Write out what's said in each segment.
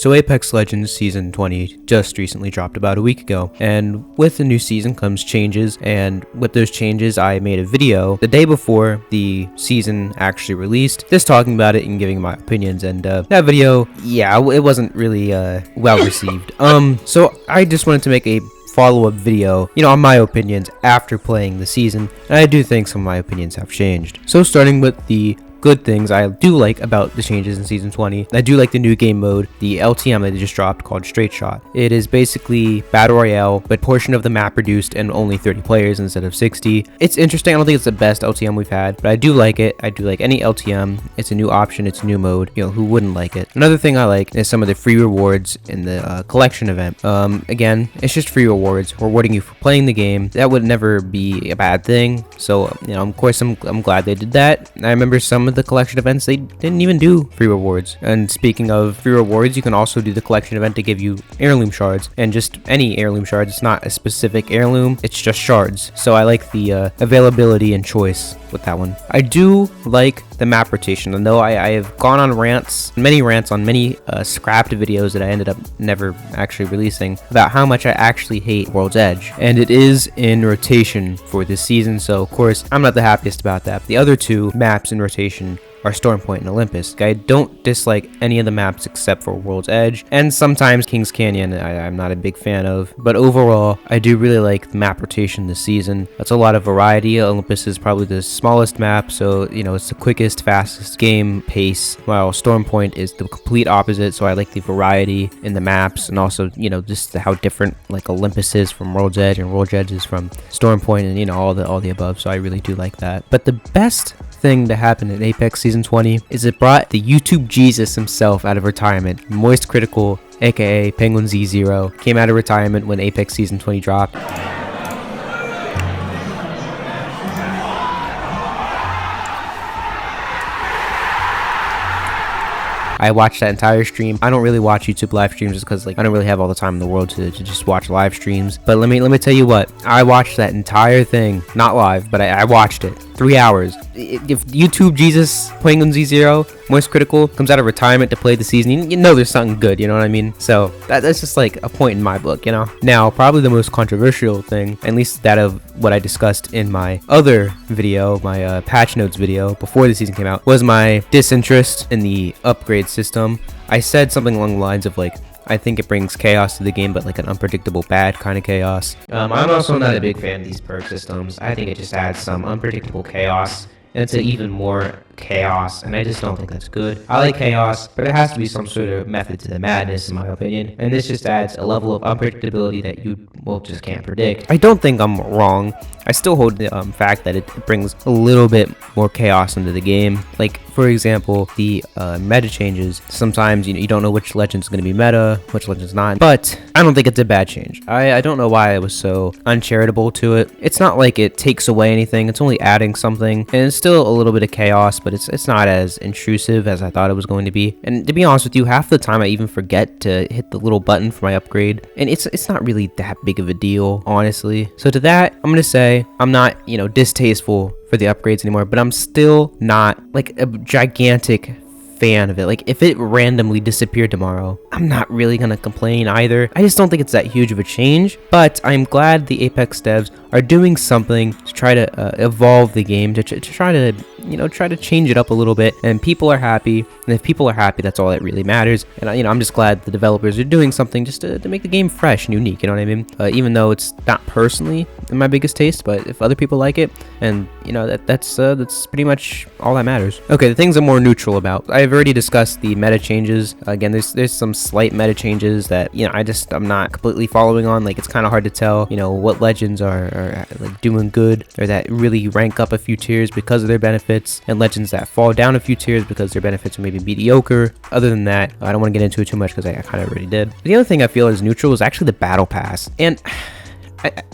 So Apex Legends Season 20 just recently dropped about a week ago, and with the new season comes changes, and with those changes I made a video the day before the season actually released, just talking about it and giving my opinions, and that video, yeah, it wasn't really well received. So I just wanted to make a follow-up video, on my opinions after playing the season, and I do think some of my opinions have changed. So starting with the good things I do like about the changes in Season 20. I do like the new game mode, the LTM that they just dropped called Straight Shot. It is basically Battle Royale, but portion of the map reduced and only 30 players instead of 60. It's interesting. I don't think it's the best LTM we've had, but I do like it. I do like any LTM. It's a new option. It's a new mode. Who wouldn't like it? Another thing I like is some of the free rewards in the collection event. Again, it's just free rewards, rewarding you for playing the game. That would never be a bad thing. So, of course, I'm glad they did that. I remember some of the collection events, they didn't even do free rewards. And speaking of free rewards, you can also do the collection event to give you heirloom shards, and just any heirloom shards. It's not a specific heirloom, it's just shards. So I like the availability and choice with that one. I do like the map rotation, and though I have gone on many rants on many scrapped videos that I ended up never actually releasing about how much I actually hate World's Edge, and it is in rotation for this season, so of course I'm not the happiest about that. The other two maps in rotation are Storm Point and Olympus. I don't dislike any of the maps except for World's Edge, and sometimes Kings Canyon I'm not a big fan of, but overall I do really like the map rotation this season. That's a lot of variety. Olympus is probably the smallest map, so it's the quickest, fastest game pace, while Storm Point is the complete opposite, so I like the variety in the maps, and also just how different like Olympus is from World's Edge and World's Edge is from Storm Point, and all the above, so I really do like that. But the best thing to happen in Apex Season 20 is it brought the YouTube Jesus himself out of retirement. Moist Critical, aka Penguin Z0, came out of retirement when Apex Season 20 dropped. I watched that entire stream. I don't really watch YouTube live streams just because I don't really have all the time in the world to just watch live streams. But let me tell you what, I watched that entire thing, not live, but I watched it. 3 hours. If YouTube Jesus, Penguin Z0, Moist Critical comes out of retirement to play the season, there's something good, you know what I mean? So that's just like a point in my book, Now, probably the most controversial thing, at least that of what I discussed in my other video, my patch notes video before the season came out, was my disinterest in the upgrade system. I said something along the lines of I think it brings chaos to the game, but like an unpredictable bad kind of chaos. I'm also not a big fan of these perk systems. I think it just adds some unpredictable chaos into even more chaos, and I just don't think that's good. I like chaos, but it has to be some sort of method to the madness, in my opinion, and this just adds a level of unpredictability that you just can't predict. I don't think I'm wrong. I still hold the fact that it brings a little bit more chaos into the game. Like, for example, the meta changes. Sometimes you don't know which legend's going to be meta, which legend's not, but I don't think it's a bad change. I don't know why I was so uncharitable to it. It's not like it takes away anything, it's only adding something, and it's still a little bit of chaos, but it's not as intrusive as I thought it was going to be. And to be honest with you, half the time I even forget to hit the little button for my upgrade, and it's not really that big of a deal, honestly. So to that, I'm gonna say I'm not distasteful for the upgrades anymore, but I'm still not like a gigantic fan of it. Like, if it randomly disappeared tomorrow, I'm not really gonna complain either. I just don't think it's that huge of a change, but I'm glad the Apex devs are doing something to try to evolve the game, to try to try to change it up a little bit, and people are happy, and if people are happy, that's all that really matters. And I'm just glad the developers are doing something just to make the game fresh and unique, you know what I mean? Even though it's not personally in my biggest taste, but if other people like it, and that's pretty much all that matters. Okay, the things I'm more neutral about, I've already discussed the meta changes. Again, there's some slight meta changes that I'm not completely following on. Like, it's kind of hard to tell what legends are like doing good, or that really rank up a few tiers because of their benefits, and legends that fall down a few tiers because their benefits are maybe mediocre. Other than that, I don't want to get into it too much because I kind of already did. But the other thing I feel is neutral is actually the battle pass, and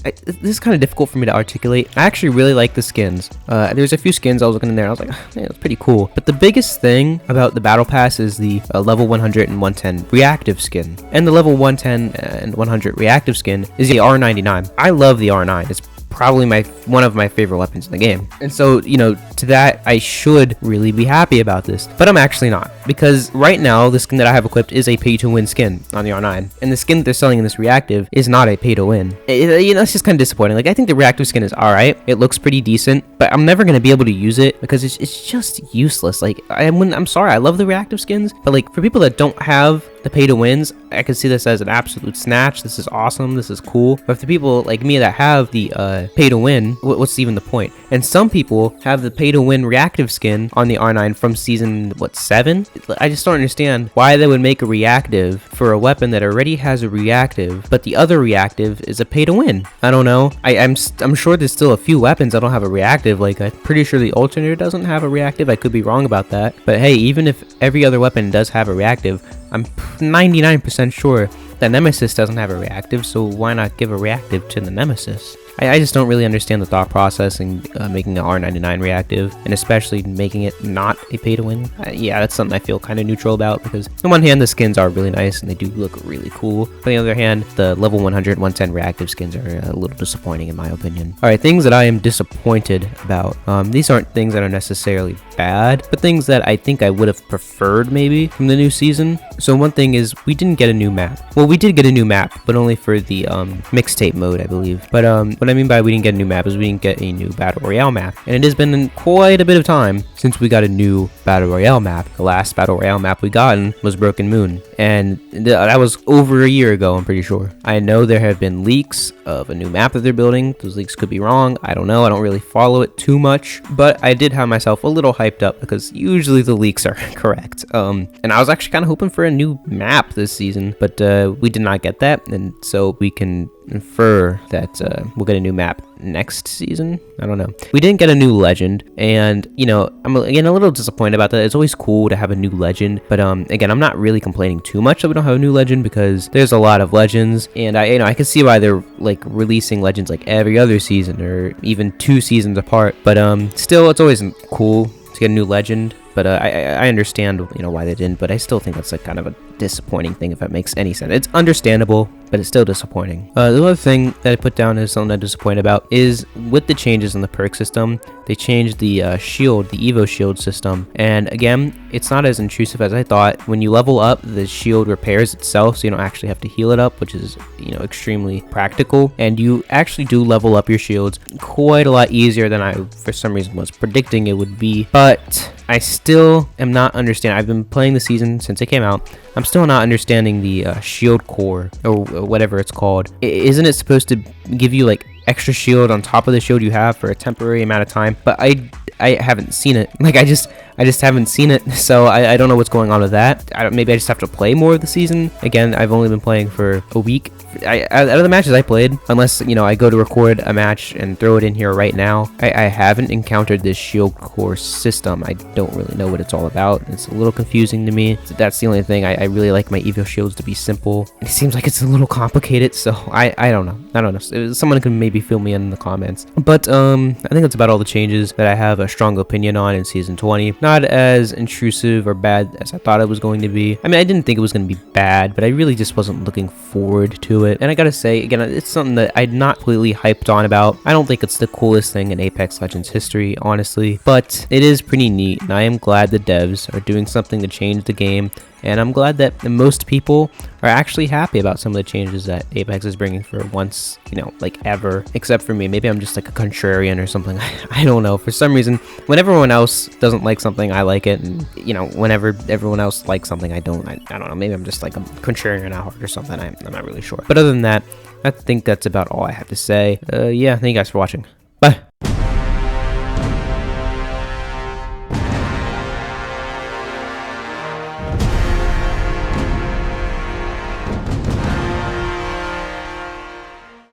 this is kind of difficult for me to articulate. I actually really like the skins. There's a few skins I was looking in there, I was like, yeah, it's pretty cool. But the biggest thing about the battle pass is the level 100 and 110 reactive skin. And the level 110 and 100 reactive skin is the R99. I love the R9. It's probably one of my favorite weapons in the game. And so, you know, to that, I should really be happy about this. But I'm actually not. Because right now, the skin that I have equipped is a pay-to-win skin on the R9. And the skin that they're selling in this reactive is not a pay-to-win. You know, it's just kind of disappointing. Like, I think the reactive skin is alright. It looks pretty decent. But I'm never going to be able to use it because it's just useless. Like, I'm sorry, I love the reactive skins. But, like, for people that don't have the pay-to-wins, I can see this as an absolute snatch. This is awesome. This is cool. But for people like me that have the pay-to-win, what's even the point? And some people have the pay-to-win reactive skin on the R9 from season, 7? I just don't understand why they would make a reactive for a weapon that already has a reactive, but the other reactive is a pay-to-win. I don't know. I'm sure there's still a few weapons that don't have a reactive. Like, I'm pretty sure the alternator doesn't have a reactive. I could be wrong about that. But hey, even if every other weapon does have a reactive, I'm 99% sure that Nemesis doesn't have a reactive, so why not give a reactive to the Nemesis? I just don't really understand the thought process in making an R99 reactive, and especially making it not a pay-to-win. Yeah, that's something I feel kind of neutral about, because on one hand, the skins are really nice, and they do look really cool. But on the other hand, the level 100, 110 reactive skins are a little disappointing, in my opinion. Alright, things that I am disappointed about. These aren't things that are necessarily bad, but things that I think I would have preferred, maybe, from the new season. So one thing is, we didn't get a new map. Well, we did get a new map, but only for the mixtape mode, I believe. But what I mean by we didn't get a new map is we didn't get a new Battle Royale map. And it has been quite a bit of time since we got a new Battle Royale map. The last Battle Royale map we gotten was Broken Moon. And that was over a year ago, I'm pretty sure. I know there have been leaks of a new map that they're building. Those leaks could be wrong. I don't know. I don't really follow it too much. But I did have myself a little hyped up because usually the leaks are correct. And I was actually kind of hoping for a new map this season. But we did not get that. And so we can infer that we'll get a new map next season. I don't know. We didn't get a new legend, and you know, I'm again a little disappointed about that. It's always cool to have a new legend, but again, I'm not really complaining too much that we don't have a new legend because there's a lot of legends, and I can see why they're like releasing legends like every other season or even 2 seasons apart. But still, it's always cool to get a new legend. But I understand, you know, why they didn't, but I still think that's like kind of a disappointing thing, if that makes any sense. It's understandable, but it's still disappointing. The other thing that I put down as something I'm disappointed about is with the changes in the perk system, they changed the shield, the Evo shield system. And again, it's not as intrusive as I thought. When you level up, the shield repairs itself, so you don't actually have to heal it up, which is, you know, extremely practical. And you actually do level up your shields quite a lot easier than I, for some reason, was predicting it would be. But I still am not understanding. I've been playing the season since it came out. I'm still not understanding the shield core or whatever it's called. Isn't it supposed to give you like extra shield on top of the shield you have for a temporary amount of time? But I haven't seen it. Like I just haven't seen it, so I don't know what's going on with that. Maybe I just have to play more of the season. Again, I've only been playing for a week. Out of the matches I played, unless, you know, I go to record a match and throw it in here right now, I haven't encountered this shield core system. I don't really know what it's all about. It's a little confusing to me. That's the only thing. I really like my Evo shields to be simple. It seems like it's a little complicated, so I don't know. I don't know. Someone can maybe fill me in the comments. But I think that's about all the changes that I have a strong opinion on in Season 20. Not as intrusive or bad as I thought it was going to be. I mean, I didn't think it was going to be bad, but I really just wasn't looking forward to it. And I gotta say, again, it's something that I'm not completely hyped on about. I don't think it's the coolest thing in Apex Legends history, honestly, but it is pretty neat, and I am glad the devs are doing something to change the game. And I'm glad that most people are actually happy about some of the changes that Apex is bringing for once, you know, like ever, except for me. Maybe I'm just like a contrarian or something. I don't know. For some reason, when everyone else doesn't like something, I like it. And, you know, whenever everyone else likes something, I don't. I don't know. Maybe I'm just like a contrarian at heart or something. I'm not really sure. But other than that, I think that's about all I have to say. Yeah, thank you guys for watching. Bye.